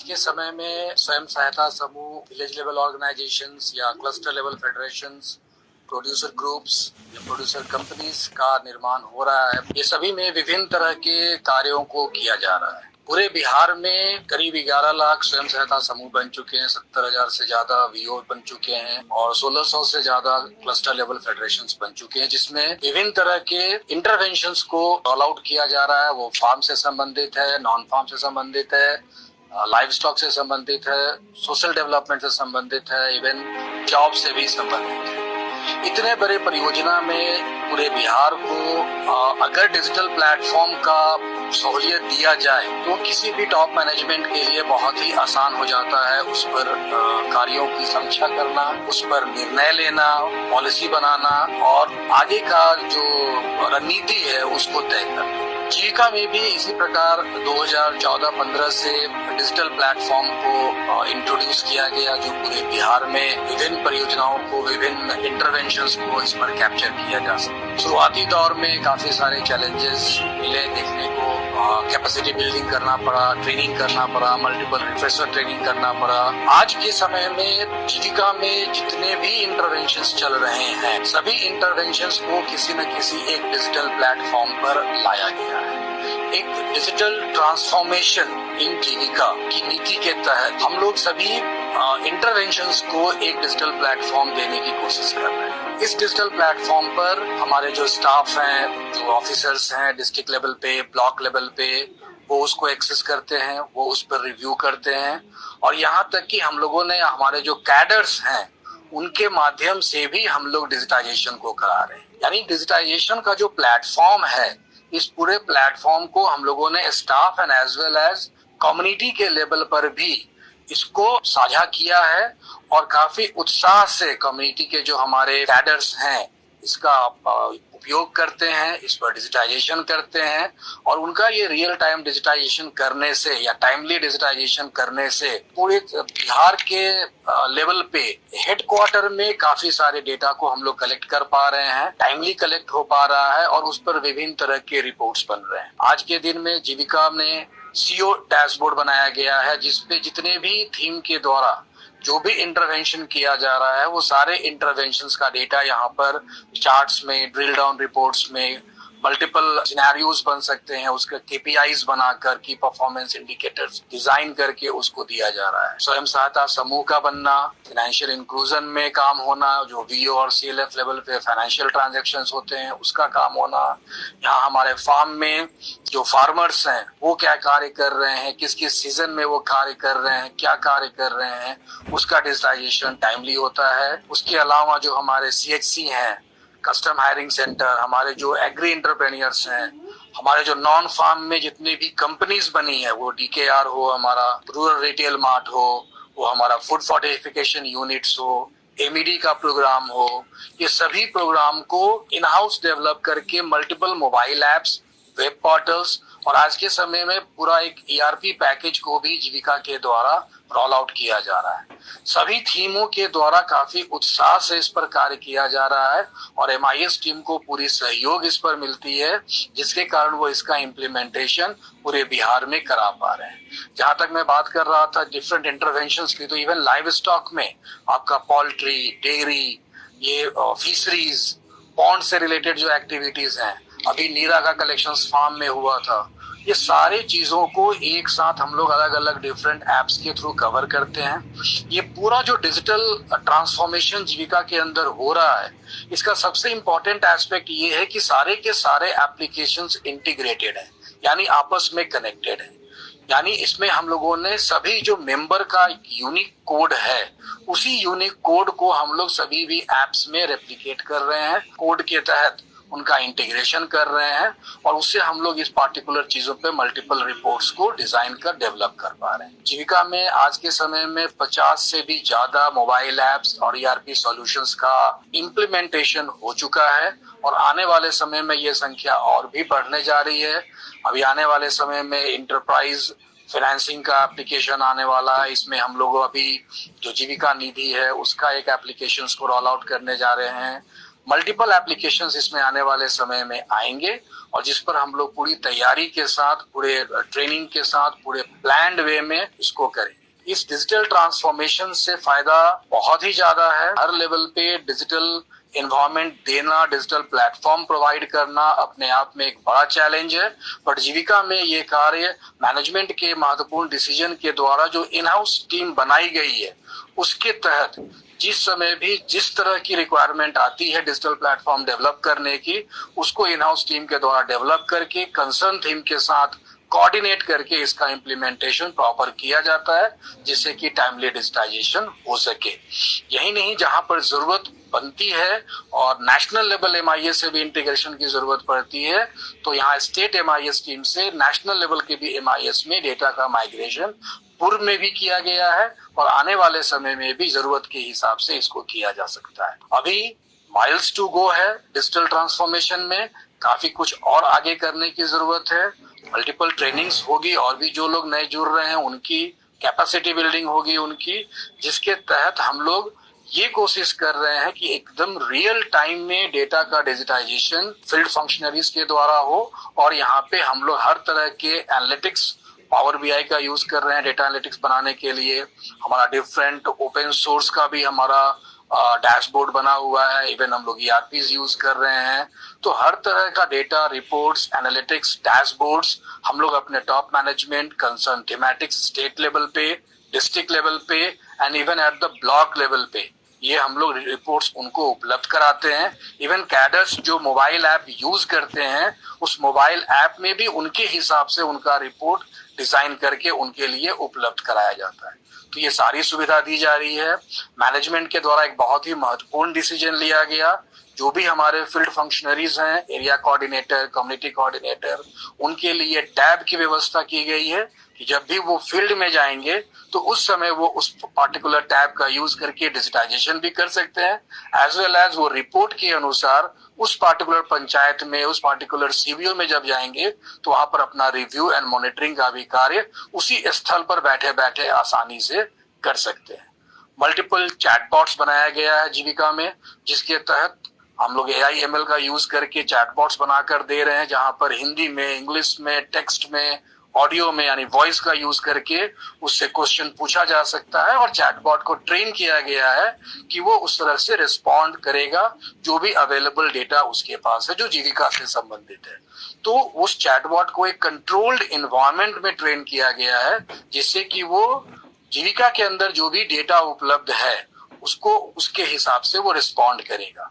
के समय में स्वयं सहायता समूह, विलेज लेवल ऑर्गेनाइजेशंस या cluster level federations, producer groups या प्रोड्यूसर कंपनीज का निर्माण हो रहा है। ये सभी में विभिन्न तरह के कार्यों को किया जा रहा है। पूरे बिहार में करीब 11 लाख स्वयं सहायता समूह बन चुके हैं, 70,000 से ज्यादा वीओ बन चुके हैं और 1600 से ज्यादा क्लस्टर लेवल फेडरेशंस बन चुके हैं, जिसमें विभिन्न तरह के इंटरवेंशंस को रोल आउट किया जा रहा है। वो फार्म से संबंधित है, नॉन फार्म से संबंधित है, लाइव स्टॉक से संबंधित है, सोशल डेवलपमेंट से संबंधित है, इवन जॉब से भी संबंधित है। इतने बड़े परियोजना में पूरे बिहार को अगर डिजिटल प्लेटफॉर्म का सहूलियत दिया जाए तो किसी भी टॉप मैनेजमेंट के लिए बहुत ही आसान हो जाता है उस पर कार्यों की समीक्षा करना, उस पर निर्णय लेना, पॉलिसी बनाना और आगे का जो रणनीति है उसको तय करना। जीविका में भी इसी प्रकार 2014-15 से डिजिटल प्लेटफॉर्म को इंट्रोड्यूस किया गया, जो पूरे बिहार में विभिन्न परियोजनाओं को, विभिन्न इंटरवेंशंस को इस पर कैप्चर किया जा सके। शुरुआती दौर में काफी सारे चैलेंजेस मिले देखने को, कैपेसिटी बिल्डिंग करना पड़ा, ट्रेनिंग करना पड़ा, मल्टीपल रिफ्रेशर ट्रेनिंग करना पड़ा। आज के समय में जीविका में जितने भी इंटरवेंशंस चल रहे हैं, सभी इंटरवेंशंस को किसी न किसी एक डिजिटल प्लेटफॉर्म पर लाया गया है। एक डिजिटल ट्रांसफॉर्मेशन इन जीविका की नीति के तहत हम लोग सभी इंटरवेंशंस को एक डिजिटल प्लेटफॉर्म देने की कोशिश कर रहे हैं। इस डिजिटल प्लेटफॉर्म पर हमारे जो स्टाफ हैं, जो ऑफिसर्स हैं डिस्ट्रिक्ट लेवल पे, ब्लॉक लेवल पे, वो उसको एक्सेस करते हैं, वो उस पर रिव्यू करते हैं और यहाँ तक कि हम लोगों ने हमारे जो कैडर्स हैं उनके माध्यम से भी हम लोग डिजिटाइजेशन को करा रहे हैं। यानी डिजिटाइजेशन का जो प्लेटफॉर्म है, इस पूरे प्लेटफॉर्म को हम लोगों ने staff and as well as community के लेवल पर भी इसको साझा किया है और काफी उत्साह से कम्युनिटी के जो हमारे कैडर्स हैं इसका उपयोग करते हैं, इस पर डिजिटाइजेशन करते हैं और उनका ये रियल टाइम डिजिटाइजेशन करने से या टाइमली डिजिटाइजेशन करने से पूरे बिहार के लेवल पे हेडक्वार्टर में काफी सारे डेटा को हम लोग कलेक्ट कर पा रहे हैं, टाइमली कलेक्ट हो पा रहा है और उस पर विभिन्न तरह के रिपोर्ट्स बन रहे हैं। आज के दिन में जीविका में सीओ डैशबोर्ड बनाया गया है, जिसपे जितने भी थीम के द्वारा जो भी इंटरवेंशन किया जा रहा है वो सारे इंटरवेंशंस का डेटा यहाँ पर चार्ट्स में, ड्रिल डाउन रिपोर्ट्स में मल्टीपल सिनेरियोज बन सकते हैं, उसका केपीआईज बनाकर की परफॉर्मेंस इंडिकेटर्स डिजाइन करके उसको दिया जा रहा है। स्वयं सहायता समूह का बनना, फाइनेंशियल इंक्लूजन में काम होना, जो वीओ और सीएलएफ लेवल पे फाइनेंशियल ट्रांजैक्शंस होते हैं उसका काम होना, यहाँ हमारे फार्म में जो फार्मर्स हैं वो क्या कार्य कर रहे हैं, किस किस सीजन में वो कार्य कर रहे हैं, क्या कार्य कर रहे हैं, उसका डिजिटाइजेशन टाइमली होता है। उसके अलावा जो हमारे सीएचसी हैं, कस्टम हायरिंग सेंटर, हमारे जो एग्री एंटरप्रेन्योर्स हैं, हमारे जो नॉन फार्म में जितनी भी कंपनीज बनी है, वो डीकेआर हो, हमारा रूरल रिटेल मार्ट हो, वो हमारा फूड फोर्टिफिकेशन यूनिट्स हो, एमईडी का प्रोग्राम हो, ये सभी प्रोग्राम को इन हाउस डेवलप करके multiple mobile apps, web portals और आज के समय में पूरा एक ईआरपी पैकेज को भी जीविका के द्वारा रोल आउट किया जा रहा है। सभी थीमों के द्वारा काफी उत्साह से इस पर कार्य किया जा रहा है और एमआईएस टीम को पूरी सहयोग इस पर मिलती है, जिसके कारण वो इसका इम्प्लीमेंटेशन पूरे बिहार में करा पा रहे हैं। जहां तक मैं बात कर रहा था डिफरेंट इंटरवेंशंस की, तो इवन लाइव स्टॉक में आपका पोल्ट्री, डेयरी, ये फिशरीज, पॉन्ड से रिलेटेड जो एक्टिविटीज हैं, अभी नीरा का कलेक्शन फार्म में हुआ था, ये सारे चीजों को एक साथ हम लोग अलग अलग डिफरेंट एप्स के थ्रू कवर करते हैं। ये पूरा जो डिजिटल ट्रांसफॉर्मेशन जीविका के अंदर हो रहा है, इसका सबसे इम्पोर्टेंट एस्पेक्ट ये है कि सारे के सारे एप्लीकेशंस इंटीग्रेटेड हैं, यानी आपस में कनेक्टेड है। यानी इसमें हम लोगों ने सभी जो मेंबर का यूनिक कोड है, उसी यूनिक कोड को हम लोग सभी भी एप्स में रेप्लिकेट कर रहे हैं, कोड के तहत उनका इंटीग्रेशन कर रहे हैं और उससे हम लोग इस पार्टिकुलर चीजों पे मल्टीपल रिपोर्ट्स को डिजाइन कर डेवलप कर पा रहे हैं। जीविका में आज के समय में 50 से भी ज्यादा मोबाइल एप्स और ईआरपी सॉल्यूशंस का इम्प्लीमेंटेशन हो चुका है और आने वाले समय में ये संख्या और भी बढ़ने जा रही है। अभी आने वाले समय में इंटरप्राइज फाइनेंसिंग का एप्लीकेशन आने वाला है। इसमें हम लोग अभी जो जीविका निधि है उसका एक एप्लीकेशन को रोल आउट करने जा रहे हैं। मल्टीपल एप्लीकेशंस इसमें आने वाले समय में आएंगे और जिस पर हम लोग पूरी तैयारी के साथ, पूरे ट्रेनिंग के साथ, पूरे प्लान्ड वे में इसको करेंगे। इस डिजिटल ट्रांसफॉर्मेशन से फायदा बहुत ही ज्यादा है। हर लेवल पे डिजिटल एनवायरनमेंट देना, डिजिटल प्लेटफॉर्म प्रोवाइड करना अपने आप में एक बड़ा चैलेंज है, बट जीविका में ये कार्य मैनेजमेंट के महत्वपूर्ण डिसीजन के द्वारा जो इन हाउस टीम बनाई गई है उसके तहत जिस समय भी जिस तरह की रिक्वायरमेंट आती है डिजिटल प्लेटफॉर्म डेवलप करने की, उसको इन हाउस टीम के द्वारा डेवलप करके कंसर्न टीम के साथ कोऑर्डिनेट करके इसका इम्प्लीमेंटेशन प्रॉपर किया जाता है, जिससे कि टाइमली डिजिटाइजेशन हो सके। यही नहीं, जहां पर जरूरत बनती है और नेशनल लेवल एमआईएस से भी इंटीग्रेशन की जरूरत पड़ती है, तो यहाँ स्टेट एमआईएस टीम से नेशनल लेवल के भी एमआईएस में डेटा का माइग्रेशन पूर्व में भी किया गया है और आने वाले समय में भी जरूरत के हिसाब से इसको किया जा सकता है। अभी माइल्स टू गो है डिजिटल ट्रांसफॉर्मेशन में, काफी कुछ और आगे करने की जरूरत है। मल्टीपल ट्रेनिंग्स होगी और भी जो लोग नए जुड़ रहे हैं उनकी कैपेसिटी बिल्डिंग होगी उनकी, जिसके तहत हम लोग ये कोशिश कर रहे हैं कि एकदम रियल टाइम में डेटा का डिजिटाइजेशन फील्ड फंक्शनरीज के द्वारा हो और यहाँ पे हम लोग हर तरह के एनालिटिक्स, पावर बीआई का यूज कर रहे हैं डेटा एनालिटिक्स बनाने के लिए। हमारा डिफरेंट ओपन सोर्स का भी हमारा डैशबोर्ड बना हुआ है, इवन हम लोग ईआरपीज यूज कर रहे हैं। तो हर तरह का डेटा, रिपोर्ट्स, एनालिटिक्स, डैशबोर्ड्स हम लोग अपने top management, concern thematics, state level पे, डिस्ट्रिक्ट लेवल पे and even at the block level पे ये हम लोग रिपोर्ट्स उनको उपलब्ध कराते हैं। इवन कैडर्स जो मोबाइल ऐप यूज करते हैं उस मोबाइल ऐप में भी उनके हिसाब से उनका रिपोर्ट डिजाइन करके उनके लिए उपलब्ध कराया जाता है। तो ये सारी सुविधा दी जा रही है। मैनेजमेंट के द्वारा एक बहुत ही महत्वपूर्ण डिसीजन लिया गया, जो भी हमारे फील्ड फंक्शनरीज हैं, एरिया कोऑर्डिनेटर, कम्युनिटी कोऑर्डिनेटर, उनके लिए टैब की व्यवस्था की गई है कि जब भी वो फील्ड में जाएंगे तो उस समय वो उस पार्टिकुलर टैब का यूज करके डिजिटाइजेशन भी कर सकते हैं, एज वेल एज वो रिपोर्ट के अनुसार उस पार्टिकुलर पंचायत में, उस पार्टिकुलर सीबीओ में जब जाएंगे तो वहां पर अपना रिव्यू एंड मॉनिटरिंग का भी कार्य उसी स्थल पर बैठे बैठे आसानी से कर सकते हैं। मल्टीपल चैटबॉट्स बनाया गया है जीविका में, जिसके तहत हम लोग AI/ML का यूज करके चैटबॉट्स बनाकर दे रहे हैं, जहां पर हिंदी में, इंग्लिश में, टेक्स्ट में, ऑडियो में यानी वॉइस का यूज करके उससे क्वेश्चन पूछा जा सकता है और चैटबॉट को ट्रेन किया गया है कि वो उस तरह से रिस्पॉन्ड करेगा जो भी अवेलेबल डेटा उसके पास है जो जीविका से संबंधित है। तो उस चैटबॉट को एक कंट्रोल्ड एनवायरनमेंट में ट्रेन किया गया है, जिससे कि वो जीविका के अंदर जो भी डेटा उपलब्ध है उसको उसके हिसाब से वो रिस्पॉन्ड करेगा।